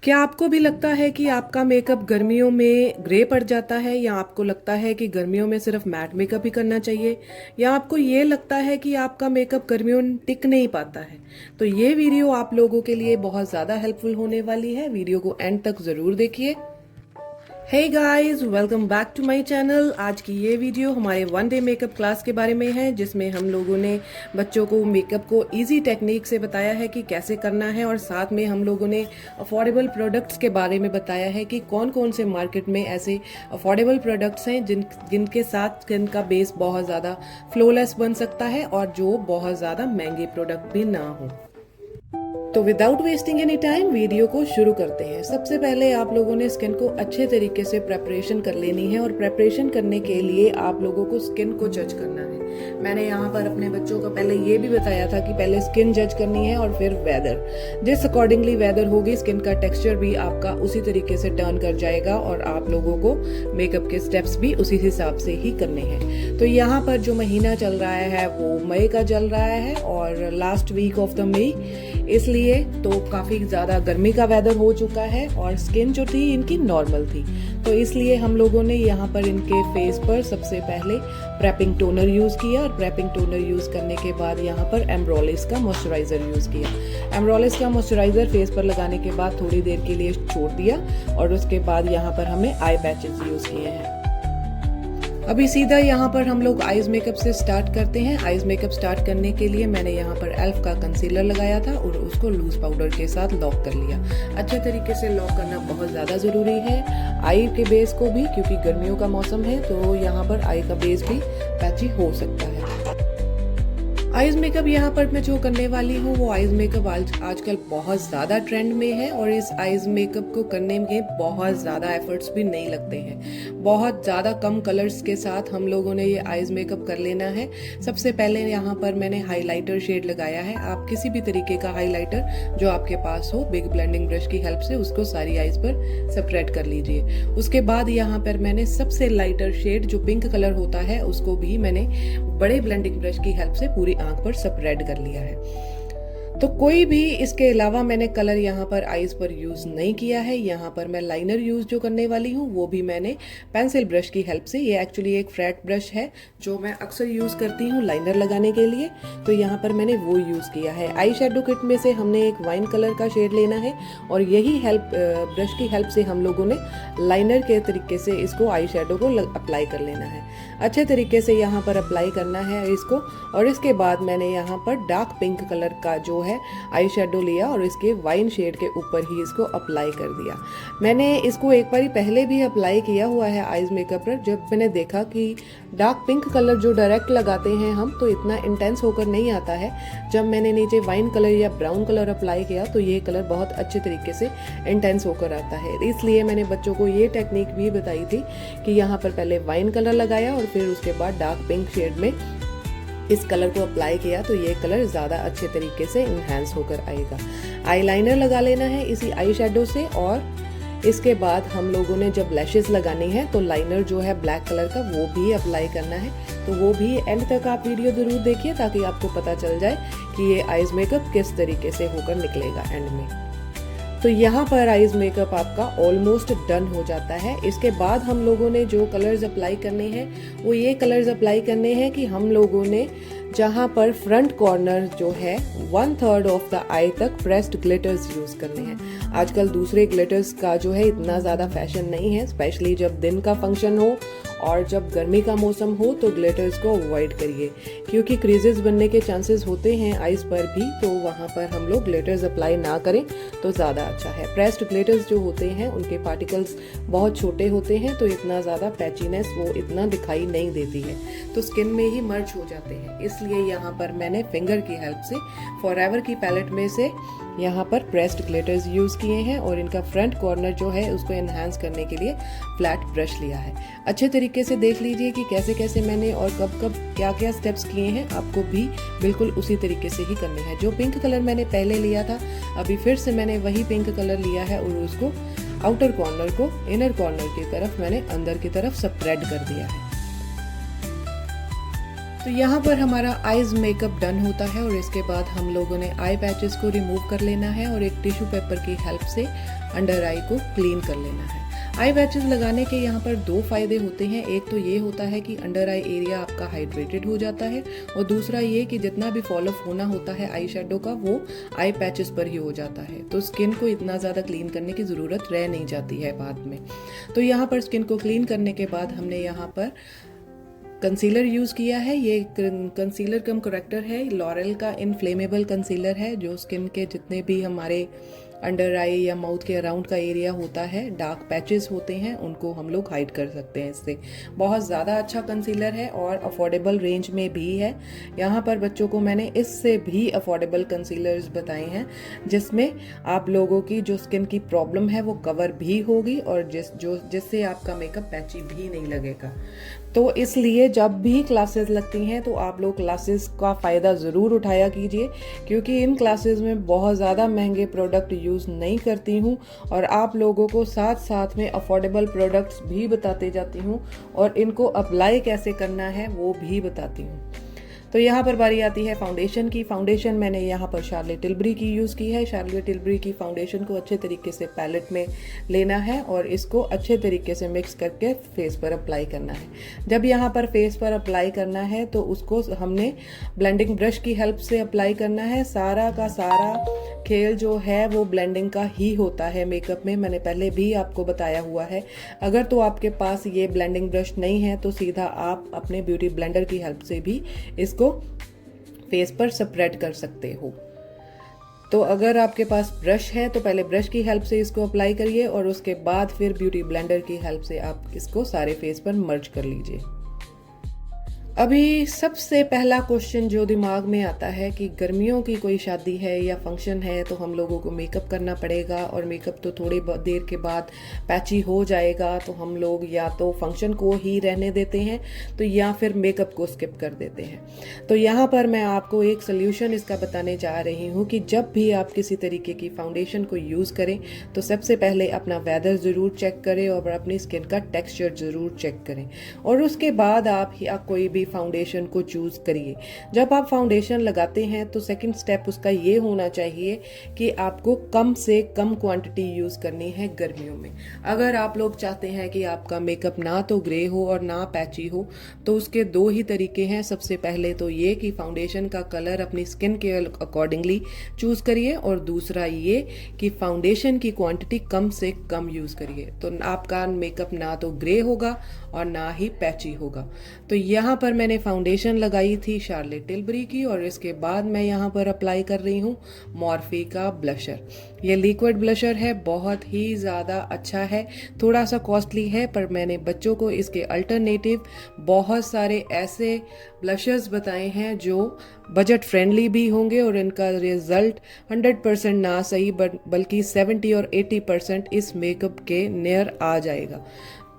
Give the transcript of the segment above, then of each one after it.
क्या आपको भी लगता है कि आपका मेकअप गर्मियों में ग्रे पड़ जाता है, या आपको लगता है कि गर्मियों में सिर्फ मैट मेकअप ही करना चाहिए, या आपको ये लगता है कि आपका मेकअप गर्मियों में टिक नहीं पाता है? तो ये वीडियो आप लोगों के लिए बहुत ज़्यादा हेल्पफुल होने वाली है। वीडियो को एंड तक ज़रूर देखिए। Hey guys, welcome back to my channel. आज की ये वीडियो हमारे वन डे मेकअप क्लास के बारे में है, जिसमें हम लोगों ने बच्चों को मेकअप को इजी टेक्निक से बताया है कि कैसे करना है, और साथ में हम लोगों ने अफोर्डेबल प्रोडक्ट्स के बारे में बताया है कि कौन कौन से मार्केट में ऐसे अफोर्डेबल प्रोडक्ट्स हैं जिनके साथ स्किन का बेस बहुत ज़्यादा फ्लॉलेस बन सकता है और जो बहुत ज़्यादा महंगे प्रोडक्ट भी ना हो। तो without wasting any time video को शुरू करते हैं। सबसे पहले आप लोगों ने स्किन को अच्छे तरीके से प्रेपरेशन कर लेनी है, और प्रेपरेशन करने के लिए आप लोगों को स्किन को जज करना है। मैंने यहाँ पर अपने बच्चों को पहले ये भी बताया था कि पहले स्किन जज करनी है और फिर वेदर। जिस अकॉर्डिंगली वेदर होगी, स्किन का टेक्सचर भी आपका उसी तरीके से टर्न कर जाएगा, और आप लोगों को मेकअप के स्टेप्स भी उसी हिसाब से ही करने हैं। तो यहाँ पर जो महीना चल रहा है वो मई का चल रहा है, और last week of the May, इसलिए तो काफ़ी ज़्यादा गर्मी का वेदर हो चुका है, और स्किन जो थी इनकी नॉर्मल थी। तो इसलिए हम लोगों ने यहाँ पर इनके फेस पर सबसे पहले प्रेपिंग टोनर यूज़ किया, और प्रेपिंग टोनर यूज़ करने के बाद यहाँ पर एम्ब्रोलिस का मॉइस्चराइज़र यूज़ किया। एम्ब्रोलिस का मॉइस्चराइज़र फेस पर लगाने के बाद थोड़ी देर के लिए छोड़ दिया, और उसके बाद यहाँ पर हमने आई पैचेस यूज़ किए हैं। अभी सीधा यहाँ पर हम लोग आईज मेकअप से स्टार्ट करते हैं। आईज मेकअप स्टार्ट करने के लिए मैंने यहाँ पर एल्फ का कंसीलर लगाया था और उसको लूज पाउडर के साथ लॉक कर लिया। अच्छे तरीके से लॉक करना बहुत ज़्यादा ज़रूरी है आई के बेस को भी, क्योंकि गर्मियों का मौसम है तो यहाँ पर आई का बेस भी पैची हो सकता है। आईज मेकअप यहाँ पर मैं जो करने वाली हूँ वो आईज मेकअप आजकल बहुत ज़्यादा ट्रेंड में है, और इस आईज मेकअप को करने में बहुत ज़्यादा एफर्ट्स भी नहीं लगते हैं। बहुत ज़्यादा कम कलर्स के साथ हम लोगों ने ये आईज मेकअप कर लेना है। सबसे पहले यहाँ पर मैंने हाइलाइटर शेड लगाया है। आप किसी भी तरीके का हाइलाइटर जो आपके पास हो, बिग ब्लेंडिंग ब्रश की हेल्प से उसको सारी आईज पर स्प्रेड कर लीजिए। उसके बाद यहाँ पर मैंने सबसे लाइटर शेड जो पिंक कलर होता है उसको भी मैंने बड़े ब्लेंडिंग ब्रश की हेल्प से पूरी आंख पर स्प्रेड कर लिया है। तो कोई भी इसके अलावा मैंने कलर यहाँ पर आईज पर यूज नहीं किया है। यहाँ पर मैं लाइनर यूज जो करने वाली हूँ वो भी मैंने पेंसिल ब्रश की हेल्प से, ये एक्चुअली एक फ्लैट ब्रश है जो मैं अक्सर यूज करती हूँ लाइनर लगाने के लिए, तो यहाँ पर मैंने वो यूज किया है। आई शेडो किट में से हमने एक वाइन कलर का शेड लेना है, और यही ब्रश की हेल्प से हम लोगों ने लाइनर के तरीके से इसको आई शेडो को अप्लाई कर लेना है। अच्छे तरीके से यहाँ पर अप्लाई करना है इसको, और इसके बाद मैंने यहाँ पर डार्क पिंक कलर का जो है आई शेडो लिया और इसके वाइन शेड के ऊपर ही इसको अप्लाई कर दिया। मैंने इसको एक बार पहले भी अप्लाई किया हुआ है आईज मेकअप पर, जब मैंने देखा कि डार्क पिंक कलर जो डायरेक्ट लगाते हैं हम तो इतना इंटेंस होकर नहीं आता है। जब मैंने नीचे वाइन कलर या ब्राउन कलर अप्लाई किया तो ये कलर बहुत अच्छे तरीके से इंटेंस होकर आता है। इसलिए मैंने बच्चों को ये टेक्निक भी बताई थी कि यहाँ पर पहले वाइन कलर लगाया और फिर उसके बाद डार्क पिंक शेड में इस कलर को अप्लाई किया, तो ये कलर ज़्यादा अच्छे तरीके से इन्हांस होकर आएगा। आईलाइनर लगा लेना है इसी आई शेडो से, और इसके बाद हम लोगों ने जब लैशेस लगानी है तो लाइनर जो है ब्लैक कलर का वो भी अप्लाई करना है। तो वो भी एंड तक आप वीडियो जरूर देखिए ताकि आपको पता चल जाए कि ये आईज मेकअप किस तरीके से होकर निकलेगा एंड में। तो यहाँ पर आईज मेकअप आपका ऑलमोस्ट डन हो जाता है। इसके बाद हम लोगों ने जो कलर्स अप्लाई करने हैं वो ये कलर्स अप्लाई करने हैं कि हम लोगों ने जहाँ पर फ्रंट कॉर्नर जो है 1/3 ऑफ द आई तक प्रेस्ड ग्लिटर्स यूज़ करने हैं। आजकल दूसरे ग्लिटर्स का जो है इतना ज़्यादा फैशन नहीं है, स्पेशली जब दिन का फंक्शन हो और जब गर्मी का मौसम हो तो ग्लिटर्स को अवॉइड करिए, क्योंकि क्रीजेस बनने के चांसेस होते हैं आईज पर भी, तो वहाँ पर हम लोग ग्लिटर्स अप्लाई ना करें तो ज़्यादा अच्छा है। प्रेस्ड ग्लिटर्स जो होते हैं उनके पार्टिकल्स बहुत छोटे होते हैं, तो इतना ज़्यादा पैचीनेस वो इतना दिखाई नहीं देती है, तो स्किन में ही मर्ज हो जाते हैं। इसलिए यहाँ पर मैंने फिंगर की हेल्प से फॉरएवर की पैलेट में से यहाँ पर प्रेस्ड ग्लिटर्स यूज़ किए हैं, और इनका फ्रंट कॉर्नर जो है उसको एनहांस करने के लिए फ्लैट ब्रश लिया है। अच्छे तरीके से देख लीजिए कि कैसे कैसे मैंने और कब कब क्या क्या स्टेप्स किए हैं, आपको भी बिल्कुल उसी तरीके से ही करने हैं। जो पिंक कलर मैंने पहले लिया था, अभी फिर से मैंने वही पिंक कलर लिया है और उसको आउटर कॉर्नर को इनर कॉर्नर की तरफ मैंने अंदर की तरफ स्प्रेड कर दिया है। तो यहाँ पर हमारा आईज मेकअप डन होता है और इसके बाद हम लोगों ने आई पैचेस को रिमूव कर लेना है और एक टिश्यू पेपर की हेल्प से अंडर आई को क्लीन कर लेना है। आई पैचेस लगाने के यहाँ पर दो फायदे होते हैं। एक तो ये होता है कि अंडर आई एरिया आपका हाइड्रेटेड हो जाता है और दूसरा ये कि जितना भी फॉल ऑफ होना होता है आई शेडो का वो आई पैचेस पर ही हो जाता है, तो स्किन को इतना ज़्यादा क्लीन करने की ज़रूरत रह नहीं जाती है बाद में। तो यहाँ पर स्किन को क्लीन करने के बाद हमने यहाँ पर कंसीलर यूज़ किया है। ये कंसीलर कम करेक्टर है, लॉरेल का इनफ्लेमेबल कंसीलर है जो स्किन के जितने भी हमारे अंडर आई या माउथ के अराउंड का एरिया होता है, डार्क पैचेस होते हैं, उनको हम लोग हाइड कर सकते हैं इससे। बहुत ज़्यादा अच्छा कंसीलर है और अफोर्डेबल रेंज में भी है। यहाँ पर बच्चों को मैंने इससे भी अफोर्डेबल कंसीलर्स बताए हैं जिसमें आप लोगों की जो स्किन की प्रॉब्लम है वो कवर भी होगी और जिससे आपका मेकअप पैची भी नहीं लगेगा। तो इसलिए जब भी क्लासेस लगती हैं तो आप लोग क्लासेस का फ़ायदा ज़रूर उठाया कीजिए, क्योंकि इन क्लासेस में बहुत ज़्यादा महंगे प्रोडक्ट यूज़ नहीं करती हूँ और आप लोगों को साथ साथ में अफोर्डेबल प्रोडक्ट्स भी बताते जाती हूँ और इनको अप्लाई कैसे करना है वो भी बताती हूँ। तो यहाँ पर बारी आती है फाउंडेशन की। फाउंडेशन मैंने यहाँ पर शार्लेट टिल्बरी की यूज़ की है। शार्लेट टिल्बरी की फाउंडेशन को अच्छे तरीके से पैलेट में लेना है और इसको अच्छे तरीके से मिक्स करके फेस पर अप्लाई करना है। जब यहाँ पर फेस पर अप्लाई करना है तो उसको हमने ब्लेंडिंग ब्रश की हेल्प से अप्लाई करना है। सारा का सारा खेल जो है वो ब्लेंडिंग का ही होता है मेकअप में, मैंने पहले भी आपको बताया हुआ है। अगर तो आपके पास ये ब्लेंडिंग ब्रश नहीं है तो सीधा आप अपने ब्यूटी ब्लेंडर की हेल्प से भी इसको फेस पर स्प्रेड कर सकते हो। तो अगर आपके पास ब्रश है तो पहले ब्रश की हेल्प से इसको अप्लाई करिए और उसके बाद फिर ब्यूटी ब्लेंडर की हेल्प से आप इसको सारे फेस पर मर्ज कर लीजिए। अभी सबसे पहला क्वेश्चन जो दिमाग में आता है कि गर्मियों की कोई शादी है या फंक्शन है तो हम लोगों को मेकअप करना पड़ेगा और मेकअप तो थोड़ी देर के बाद पैची हो जाएगा, तो हम लोग या तो फंक्शन को ही रहने देते हैं तो या फिर मेकअप को स्किप कर देते हैं। तो यहाँ पर मैं आपको एक सोल्यूशन इसका बताने जा रही हूँ कि जब भी आप किसी तरीके की फाउंडेशन को यूज़ करें तो सबसे पहले अपना वेदर ज़रूर चेक करें और अपनी स्किन का टेक्सचर ज़रूर चेक करें और उसके बाद आप कोई भी फाउंडेशन को चूज करिए। जब आप फाउंडेशन लगाते हैं तो सेकंड स्टेप उसका ये होना चाहिए कि आपको कम से कम क्वांटिटी यूज करनी है गर्मियों में। अगर आप लोग चाहते हैं कि आपका मेकअप ना तो ग्रे हो और ना पैची हो तो उसके दो ही तरीके हैं। सबसे पहले तो ये कि फाउंडेशन का कलर अपनी स्किन के अकॉर्डिंगली चूज करिए और दूसरा ये कि फाउंडेशन की क्वांटिटी कम से कम यूज करिए, तो आपका मेकअप ना तो ग्रे होगा और ना ही पैची होगा। तो यहाँ पर मैंने फाउंडेशन लगाई थी शार्लेट टिल्बरी की और इसके बाद मैं यहाँ पर अप्लाई कर रही हूँ मॉर्फी का ब्लशर। ये लिक्विड ब्लशर है, बहुत ही ज़्यादा अच्छा है, थोड़ा सा कॉस्टली है, पर मैंने बच्चों को इसके अल्टरनेटिव बहुत सारे ऐसे ब्लशर्स बताए हैं जो बजट फ्रेंडली भी होंगे और इनका रिजल्ट 100% ना सही बल्कि 70 और 80% इस मेकअप के नियर आ जाएगा।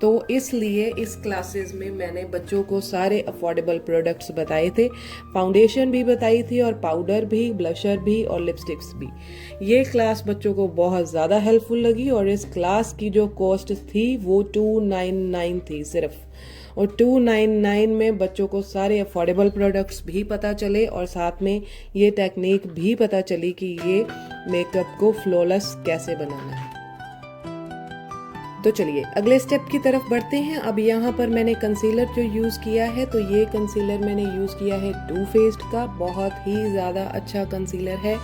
तो इसलिए इस क्लासेस में मैंने बच्चों को सारे अफोर्डेबल प्रोडक्ट्स बताए थे, फाउंडेशन भी बताई थी और पाउडर भी, ब्लशर भी और लिपस्टिक्स भी। ये क्लास बच्चों को बहुत ज़्यादा हेल्पफुल लगी और इस क्लास की जो कॉस्ट थी वो 299 थी सिर्फ, और 299 में बच्चों को सारे अफोर्डेबल प्रोडक्ट्स भी पता चले और साथ में ये टेक्निक भी पता चली कि ये मेकअप को फ्लॉलेस कैसे बनाना है। तो चलिए अगले स्टेप की तरफ बढ़ते हैं। अब यहाँ पर मैंने कंसीलर जो यूज़ किया है तो ये कंसीलर मैंने यूज़ किया है टू फेस्ड का, बहुत ही ज़्यादा अच्छा कंसीलर है।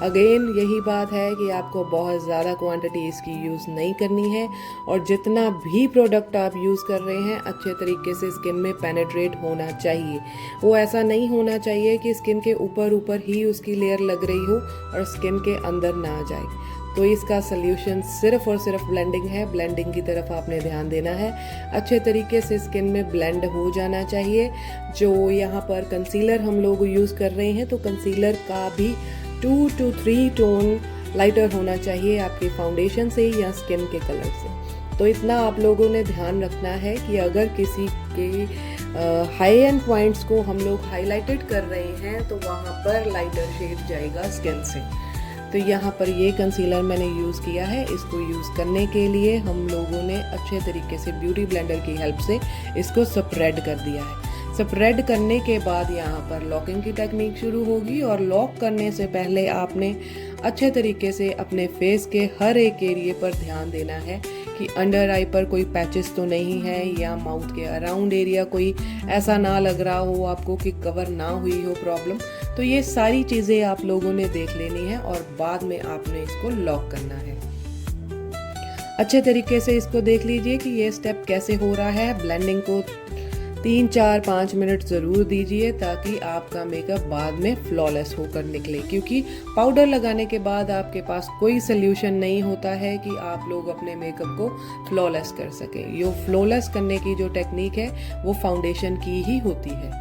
अगेन यही बात है कि आपको बहुत ज़्यादा क्वांटिटी इसकी यूज़ नहीं करनी है और जितना भी प्रोडक्ट आप यूज़ कर रहे हैं अच्छे तरीके से स्किन में पेनेट्रेट होना चाहिए। वो ऐसा नहीं होना चाहिए कि स्किन के ऊपर ऊपर ही उसकी लेयर लग रही हो और स्किन के अंदर ना जाए। तो इसका सल्यूशन सिर्फ और सिर्फ ब्लेंडिंग है। ब्लेंडिंग की तरफ आपने ध्यान देना है, अच्छे तरीके से स्किन में ब्लेंड हो जाना चाहिए। जो यहाँ पर कंसीलर हम लोग यूज़ कर रहे हैं तो कंसीलर का भी 2 to 3 टोन लाइटर होना चाहिए आपके फाउंडेशन से या स्किन के कलर से। तो इतना आप लोगों ने ध्यान रखना है कि अगर किसी के हाई एंड पॉइंट्स को हम लोग हाईलाइटेड कर रहे हैं तो वहाँ पर लाइटर शेड जाएगा स्किन से। तो यहाँ पर ये कंसीलर मैंने यूज़ किया है। इसको यूज़ करने के लिए हम लोगों ने अच्छे तरीके से ब्यूटी ब्लेंडर की हेल्प से इसको स्प्रेड कर दिया है। स्प्रेड करने के बाद यहाँ पर लॉकिंग की टेक्निक शुरू होगी और लॉक करने से पहले आपने अच्छे तरीके से अपने फेस के हर एक एरिया पर ध्यान देना है कि अंडर आई पर कोई पैचेस तो नहीं है या माउथ के अराउंड एरिया कोई ऐसा ना लग रहा हो आपको कि कवर ना हुई हो प्रॉब्लम। तो ये सारी चीज़ें आप लोगों ने देख लेनी है और बाद में आपने इसको लॉक करना है। अच्छे तरीके से इसको देख लीजिए कि ये स्टेप कैसे हो रहा है। ब्लेंडिंग को 3-4-5 मिनट ज़रूर दीजिए ताकि आपका मेकअप बाद में फ्लॉलेस होकर निकले, क्योंकि पाउडर लगाने के बाद आपके पास कोई सोल्यूशन नहीं होता है कि आप लोग अपने मेकअप को फ्लॉलेस कर सकें। ये फ्लॉलेस करने की जो टेक्निक है वो फाउंडेशन की ही होती है।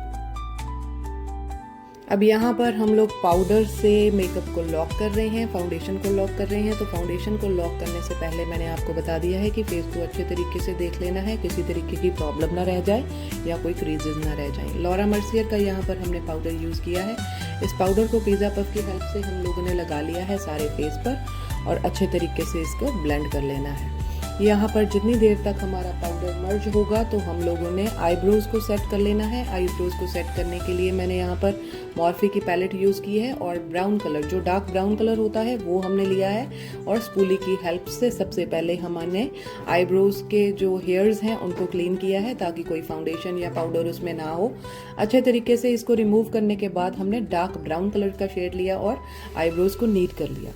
अब यहाँ पर हम लोग पाउडर से मेकअप को लॉक कर रहे हैं, फाउंडेशन को लॉक कर रहे हैं। तो फाउंडेशन को लॉक करने से पहले मैंने आपको बता दिया है कि फेस को अच्छे तरीके से देख लेना है, किसी तरीके की प्रॉब्लम ना रह जाए या कोई क्रीजेज ना रह जाए। लॉरा मर्सियर का यहाँ पर हमने पाउडर यूज़ किया है। इस पाउडर को पिज़्ज़ा पफ की हेल्प से हम लोगों ने लगा लिया है सारे फेस पर और अच्छे तरीके से इसको ब्लेंड कर लेना है। यहाँ पर जितनी देर तक हमारा पाउडर मर्ज होगा तो हम लोगों ने आईब्रोज को सेट कर लेना है। आईब्रोज को सेट करने के लिए मैंने यहाँ पर मॉर्फी की पैलेट यूज़ की है और ब्राउन कलर, जो डार्क ब्राउन कलर होता है वो हमने लिया है और स्पूली की हेल्प से सबसे पहले हमने आईब्रोज के जो हेयर्स हैं उनको क्लीन किया है ताकि कोई फाउंडेशन या पाउडर उसमें ना हो। अच्छे तरीके से इसको रिमूव करने के बाद हमने डार्क ब्राउन कलर का शेड लिया और आईब्रोज को नीट कर लिया।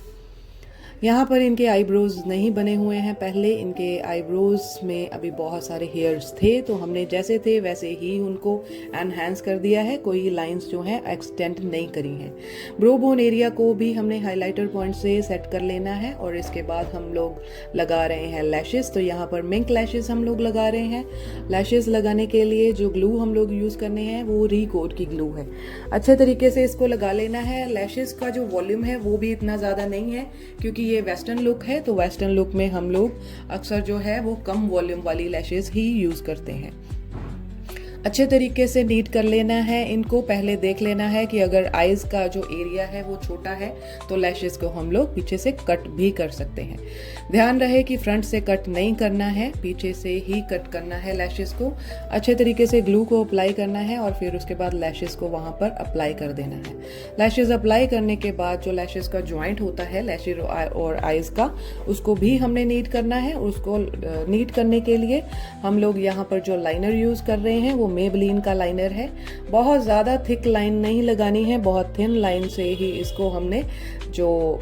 यहाँ पर इनके आईब्रोज नहीं बने हुए हैं, पहले इनके आईब्रोज में अभी बहुत सारे हेयर्स थे तो हमने जैसे थे वैसे ही उनको एनहांस कर दिया है, कोई लाइंस जो हैं एक्सटेंड नहीं करी हैं। ब्रो बोन एरिया को भी हमने हाइलाइटर पॉइंट से सेट कर लेना है और इसके बाद हम लोग लगा रहे हैं लैशेस। तो यहाँ पर मिंक लैशेस हम लोग लगा रहे हैं। लैशेस लगाने के लिए जो ग्लू हम लोग यूज़ करने हैं वो रिकोड की ग्लू है। अच्छे तरीके से इसको लगा लेना है। लैशेस का जो वॉल्यूम है वो भी इतना ज़्यादा नहीं है क्योंकि ये वेस्टर्न लुक है, तो वेस्टर्न लुक में हम लोग अक्सर जो है वो कम वॉल्यूम वाली लैशेस ही यूज करते हैं। अच्छे तरीके से नीट कर लेना है इनको। पहले देख लेना है कि अगर आईज का जो एरिया है वो छोटा है तो लैशेस को हम लोग पीछे से कट भी कर सकते हैं। ध्यान रहे कि फ्रंट से कट नहीं करना है, पीछे से ही कट करना है लैशेस को। अच्छे तरीके से ग्लू को अप्लाई करना है और फिर उसके बाद लैशेस को वहां पर अप्लाई कर देना है। लैशेस अप्लाई करने के बाद जो लैशेस का ज्वाइंट होता है लैशेस और आईज का, उसको भी हमने नीट करना है। उसको नीट करने के लिए हम लोग यहाँ पर जो लाइनर यूज कर रहे हैं वो मेबलिन का लाइनर है। बहुत ज़्यादा थिक लाइन नहीं लगानी है, बहुत थिन लाइन से ही इसको हमने जो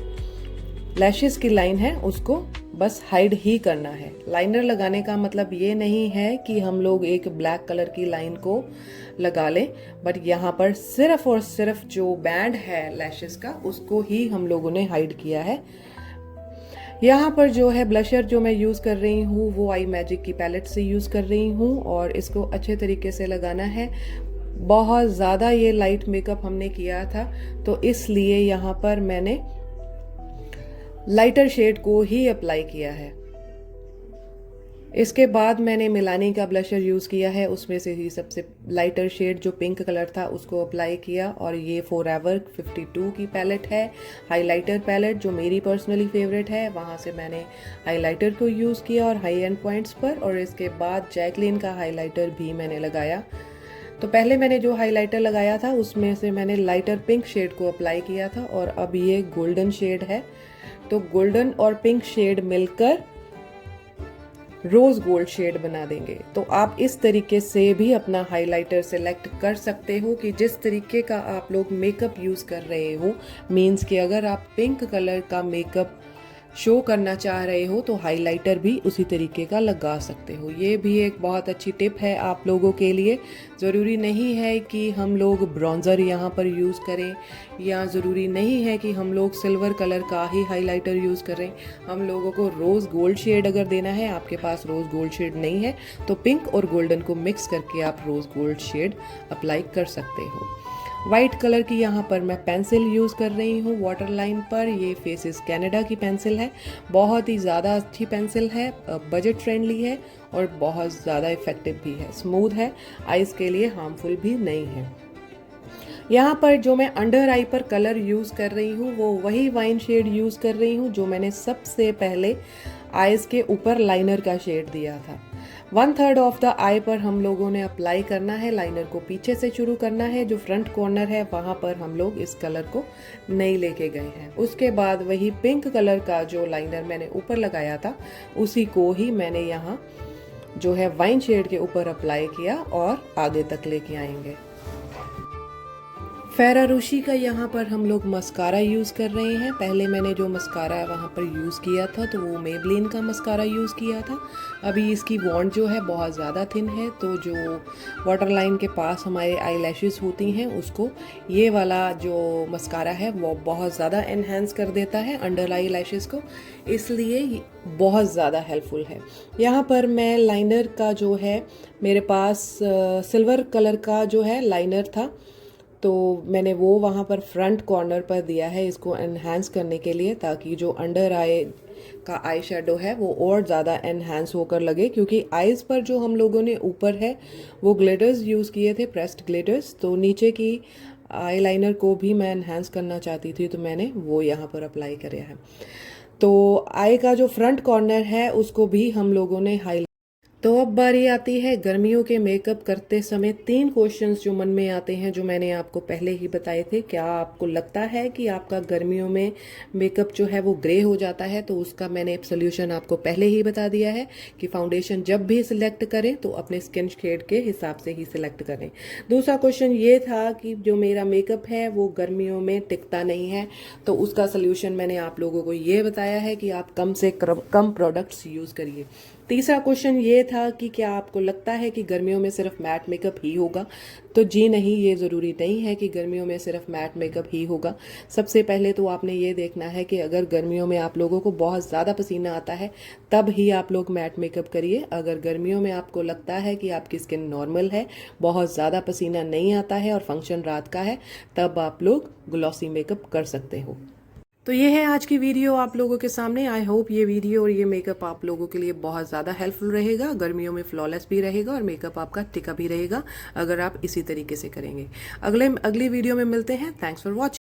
लैशेस की लाइन है उसको बस हाइड ही करना है। लाइनर लगाने का मतलब ये नहीं है कि हम लोग एक ब्लैक कलर की लाइन को लगा लें, बट यहाँ पर सिर्फ और सिर्फ जो बैंड है लैशेस का उसको ही हम लोगों ने हाइड किया है। यहाँ पर जो है ब्लशर जो मैं यूज़ कर रही हूँ वो आई मैजिक की पैलेट से यूज़ कर रही हूँ और इसको अच्छे तरीके से लगाना है। बहुत ज़्यादा ये लाइट मेकअप हमने किया था तो इसलिए यहाँ पर मैंने लाइटर शेड को ही अप्लाई किया है। इसके बाद मैंने मिलानी का ब्लशर यूज़ किया है, उसमें से ही सबसे लाइटर शेड जो पिंक कलर था उसको अप्लाई किया और ये फॉरएवर 52 की पैलेट है, हाइलाइटर पैलेट जो मेरी पर्सनली फेवरेट है। वहाँ से मैंने हाइलाइटर को यूज़ किया और हाई एंड पॉइंट्स पर, और इसके बाद जैकलिन का हाइलाइटर भी मैंने लगाया। तो पहले मैंने जो हाइलाइटर लगाया था उसमें से मैंने लाइटर पिंक शेड को अप्लाई किया था और अब ये गोल्डन शेड है। तो गोल्डन और पिंक शेड मिलकर रोज गोल्ड शेड बना देंगे। तो आप इस तरीके से भी अपना हाइलाइटर सेलेक्ट कर सकते हो कि जिस तरीके का आप लोग मेकअप यूज कर रहे हो। मीन्स कि अगर आप पिंक कलर का मेकअप शो करना चाह रहे हो तो हाइलाइटर भी उसी तरीके का लगा सकते हो। ये भी एक बहुत अच्छी टिप है आप लोगों के लिए। ज़रूरी नहीं है कि हम लोग ब्रॉन्ज़र यहाँ पर यूज़ करें या ज़रूरी नहीं है कि हम लोग सिल्वर कलर का ही हाइलाइटर यूज़ करें। हम लोगों को रोज़ गोल्ड शेड अगर देना है, आपके पास रोज़ गोल्ड शेड नहीं है तो पिंक और गोल्डन को मिक्स करके आप रोज़ गोल्ड शेड अप्लाई कर सकते हो। वाइट कलर की यहाँ पर मैं पेंसिल यूज़ कर रही हूँ वाटर लाइन पर। ये फेसेस कनाडा की पेंसिल है, बहुत ही ज़्यादा अच्छी पेंसिल है, बजट फ्रेंडली है और बहुत ज़्यादा इफ़ेक्टिव भी है, स्मूथ है, आइज़ के लिए हार्मफुल भी नहीं है। यहाँ पर जो मैं अंडर आई पर कलर यूज़ कर रही हूँ वो वही वाइन शेड यूज़ कर रही हूँ जो मैंने सबसे पहले आइज़ के ऊपर लाइनर का शेड दिया था। 1/3 ऑफ द आई पर हम लोगों ने अप्लाई करना है। लाइनर को पीछे से शुरू करना है, जो फ्रंट कॉर्नर है वहां पर हम लोग इस कलर को नहीं लेके गए हैं। उसके बाद वही पिंक कलर का जो लाइनर मैंने ऊपर लगाया था उसी को ही मैंने यहाँ जो है वाइन शेड के ऊपर अप्लाई किया और आगे तक लेके आएंगे। फेरारूशी का यहाँ पर हम लोग मस्कारा यूज़ कर रहे हैं। पहले मैंने जो मस्कारा वहाँ पर यूज़ किया था तो वो मेबलिन का मस्कारा यूज़ किया था। अभी इसकी वॉन्ड जो है बहुत ज़्यादा थिन है, तो जो वाटर लाइन के पास हमारे आई लैशेज़ होती हैं उसको ये वाला जो मस्कारा है वो बहुत ज़्यादा एनहेंस कर देता है अंडर आई लैशेज़ को, इसलिए बहुत ज़्यादा हेल्पफुल है। यहाँ पर मैं लाइनर का जो है मेरे पास सिल्वर कलर का जो है लाइनर था, तो मैंने वो वहाँ पर फ्रंट कॉर्नर पर दिया है इसको एनहांस करने के लिए, ताकि जो अंडर आई का आई शेडो है वो और ज़्यादा एनहांस होकर लगे। क्योंकि आईज़ पर जो हम लोगों ने ऊपर है वो ग्लिटर्स यूज़ किए थे, प्रेस्ड ग्लिटर्स, तो नीचे की आई लाइनर को भी मैं एनहांस करना चाहती थी तो मैंने वो यहाँ पर अप्लाई किया है। तो आई का जो फ्रंट कॉर्नर है उसको भी हम लोगों ने हाई। तो अब बारी आती है गर्मियों के मेकअप करते समय 3 क्वेश्चंस जो मन में आते हैं, जो मैंने आपको पहले ही बताए थे। क्या आपको लगता है कि आपका गर्मियों में मेकअप जो है वो ग्रे हो जाता है? तो उसका मैंने सोल्यूशन आपको पहले ही बता दिया है कि फाउंडेशन जब भी सिलेक्ट करें तो अपने स्किन शेड के हिसाब से ही सिलेक्ट करें। दूसरा क्वेश्चन ये था कि जो मेरा मेकअप है वो गर्मियों में टिकता नहीं है, तो उसका सोल्यूशन मैंने आप लोगों को ये बताया है कि आप कम से कम प्रोडक्ट्स यूज़ करिए। तीसरा क्वेश्चन ये था कि क्या आपको लगता है कि गर्मियों में सिर्फ मैट मेकअप ही होगा? तो जी नहीं, ये ज़रूरी नहीं है कि गर्मियों में सिर्फ मैट मेकअप ही होगा। सबसे पहले तो आपने ये देखना है कि अगर गर्मियों में आप लोगों को बहुत ज़्यादा पसीना आता है तब ही आप लोग मैट मेकअप करिए। अगर गर्मियों में आपको लगता है कि आपकी स्किन नॉर्मल है, बहुत ज़्यादा पसीना नहीं आता है और फंक्शन रात का है, तब आप लोग ग्लॉसी मेकअप कर सकते हो। तो ये है आज की वीडियो आप लोगों के सामने। आई होप ये वीडियो और ये मेकअप आप लोगों के लिए बहुत ज़्यादा हेल्पफुल रहेगा। गर्मियों में फ्लॉलेस भी रहेगा और मेकअप आपका टिका भी रहेगा अगर आप इसी तरीके से करेंगे। अगली वीडियो में मिलते हैं। Thanks for watching.